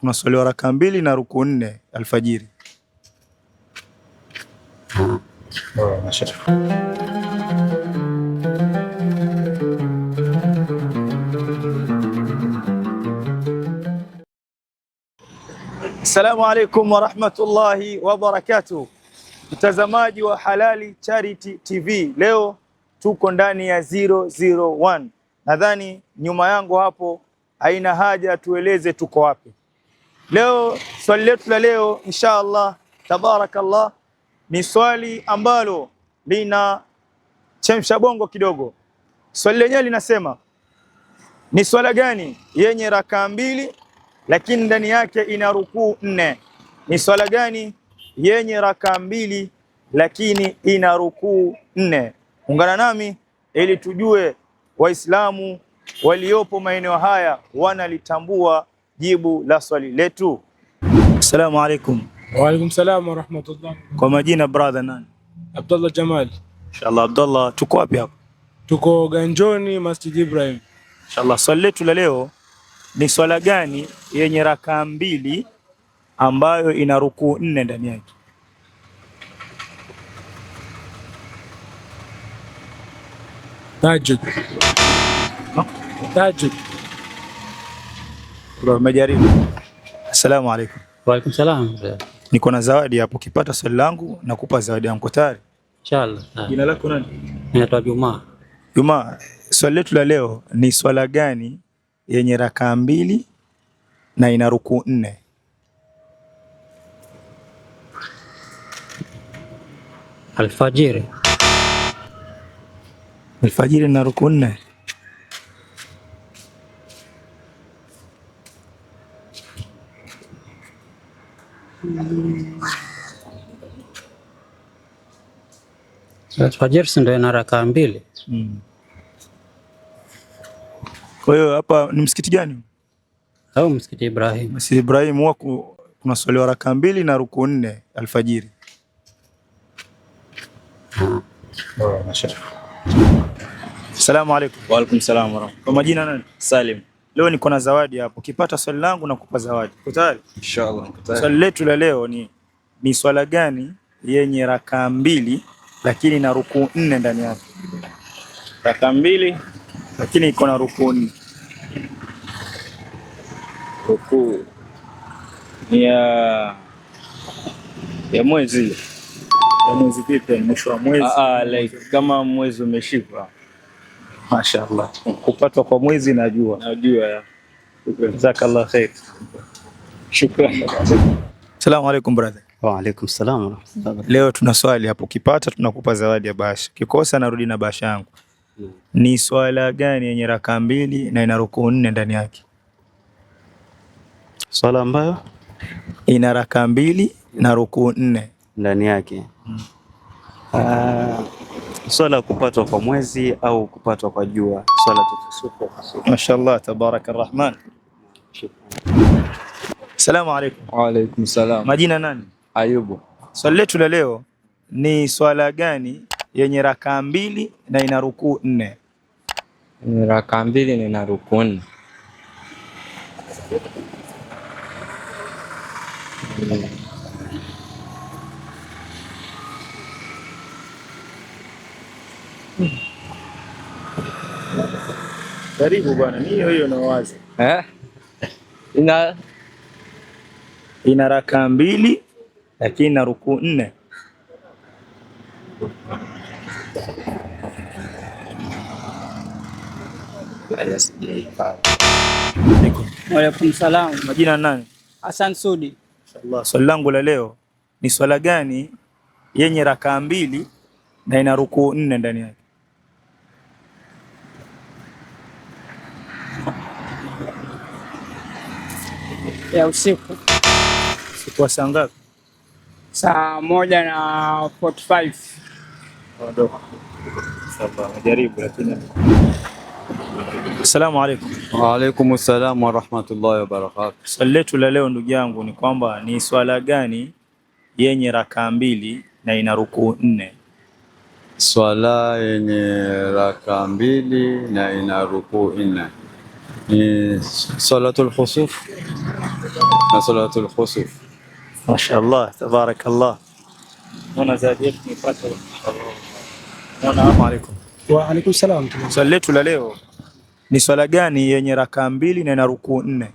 kunaswaliwa raka 2 na rukuu 4 alfajiri. Assalamu alaikum warahmatullahi wabarakatuh. Mtazamaji wa Halali Charity TV, leo tuko ndani ya 001. Nadhani nyuma yangu hapo haina haja tueleze tuko wapi. Leo swali letu la leo inshallah tabarakallah ni swali ambalo lina chemsha bongo kidogo. Swali lenyewe linasema, ni swala gani yenye raka 2 lakini ndani yake ina rukuu 4? Ni swala gani yenye raka 2 lakini ina rukuu 4? Ungana nami ili tujue Waislamu waliopo maeneo haya wanalitambua jibu la swali letu. Assalamu alaikum. Wa alaikum salam wa rahmatullah. Kwa majina brother nani? Abdullah Jamal. Inshallah Abdullah, tuko wapi hapa? Tuko Ganjoni Masjid Ibrahim. Inshallah swali letu la leo ni swala gani yenye raka 2 ambayo ina rukuu 4 ndani yake? Tahajjud. Tahajjud. Umejaribu? Assalamu alaikum. Wa alaikum salam. Niko na zawadi hapo, ukipata swali langu nakupa zawadi yangu tayari. Inshallah. Jina lako nani? Naitwa Juma. Juma, swali letu la leo ni swala gani yenye raka 2 na ina rukuu 4? Alfajiri. Alfajiri na rukuu 4. Alfajiri ndio ina raka 2. Kwa hiyo hapa ni msikiti gani? Au msikiti Ibrahim. Msikiti Ibrahim huwa kuna swali raka 2 na rukuu 4 alfajiri. Assalamu alaikum. Wa alaikum salam wa rahmatullah. Kwa majina nani? Salim. Leo niko na zawadi hapo. Ukipata swali langu nakupa zawadi. Uko tayari? Inshallah. Swali letu la leo ni swala gani yenye raka 2 lakini na rukuu 4 ndani yake? Raka 2 lakini iko na rukuu 4. rukuu ni ya mwezi. Ya mwezi vipi? Mwisho wa mwezi? Like kama mwezi umeshika. Mashaallah. Kupatwa kwa mwezi najua. Najua ya. Jazakallah khair. Shukran. Assalamu alaikum brother. Wa alaikum salam wa rahmatullah. Leo tuna swali hapo, ukipata tunakupa zawadi ya bahasha. Kikosa narudi na bahasha yangu. Ni swala gani yenye raka 2 na ina rukuu 4 ndani yake? Swala ambayo ina raka 2 na rukuu 4 ndani yake. Swala kupatwa kwa mwezi au kupatwa kwa jua, swala tukusufu. Mashaallah tabarakar rahman. Assalamu alaikum. Wa alaikum salam. Majina nani? Ayubu. Swali letu la leo ni swala gani yenye raka 2 na ina rukuu 4? Ni raka 2 na ina rukuu 4. Karibu bwana, ni hiyo na wazi. Ina raka 2 lakini na rukuu 4. Wa alaikum salam. Majina nani? Hassan Sudi. Inshallah. Swali langu la leo ni swala gani yenye raka 2 na ina rukuu 4 ndani yake? Ya usiku. Usiku wa saa ngapi? Saa 1:45. Ndio. Sawa, najaribu lakini. Assalamu alaikum. Wa alaikum salam wa rahmatullahi wa barakatuh. Swali letu la leo ndugu yangu ni kwamba ni swala gani yenye raka 2 na ina rukuu 4? Swala yenye raka 2 na ina rukuu 4 ni salatul khusuf. na salatul khusuf. Mashaallah, tabarakallah. Naona zaidi yetu nipata. Assalamu alaykum. Wa alaikum salam. Swali letu la leo ni swala gani yenye rakaa 2 na ina rukuu 4?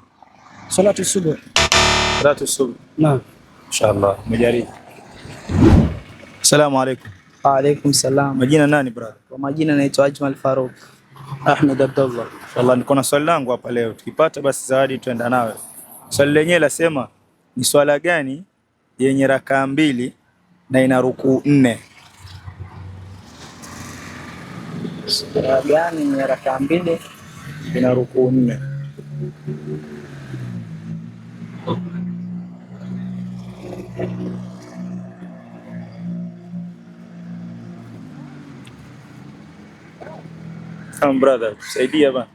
Salatu subuh. Salatu subuh. Naam. Inshallah, umejaribu. Assalamu alaykum. Wa alaikum salam. Majina nani brother? Kwa majina naitwa Ajmal Farouk Ahmed Abdullah. Inshallah niko na swali langu hapa leo. Tukipata basi zawadi tuenda nawe. Swali lenyewe lasema ni swala gani yenye rakaa 2 na ina rukuu 4? Swala gani yenye rakaa 2 Ina rukuu 4. Come brother, tusaidia bana.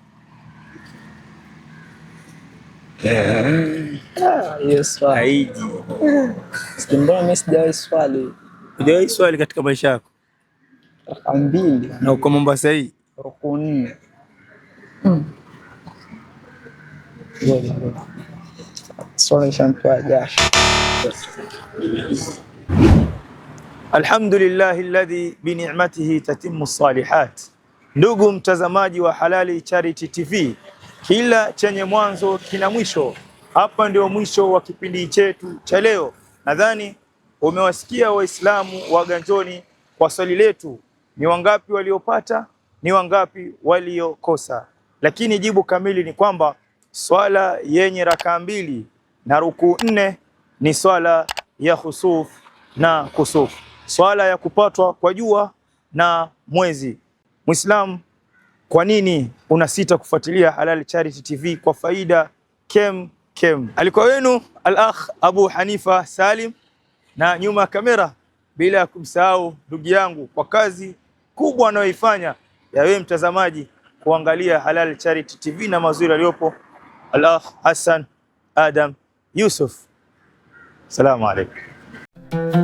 Yes, swali. Haiji. Sikimbona mimi sijawahi swali. Hujawahi swali katika maisha yako? Rakaa 2 Na uko Mombasa hii? rukuu 4. Swali shampa jasho. Alhamdulillahi alladhi bi ni'matihi tatimmu salihat. Ndugu mtazamaji wa Halali Charity TV, kila chenye mwanzo kina mwisho. Hapa ndio mwisho wa kipindi chetu cha leo. Nadhani umewasikia Waislamu wa Ganjoni kwa swali letu, ni wangapi waliopata, ni wangapi waliokosa. Lakini jibu kamili ni kwamba swala yenye rakaa 2 na rukuu 4 ni swala ya khusuf na kusuf, swala ya kupatwa kwa jua na mwezi. Muislam, kwa nini unasita kufuatilia Halal Charity TV kwa faida kem? Alikuwa wenu al-akh Abu Hanifa Salim, na nyuma ya kamera bila ya kumsahau ndugu yangu kwa kazi kubwa anayoifanya ya wewe mtazamaji kuangalia Halal Charity TV na mazuri aliyopo, al-akh Hassan Adam Yusuf. Assalamu alaikum.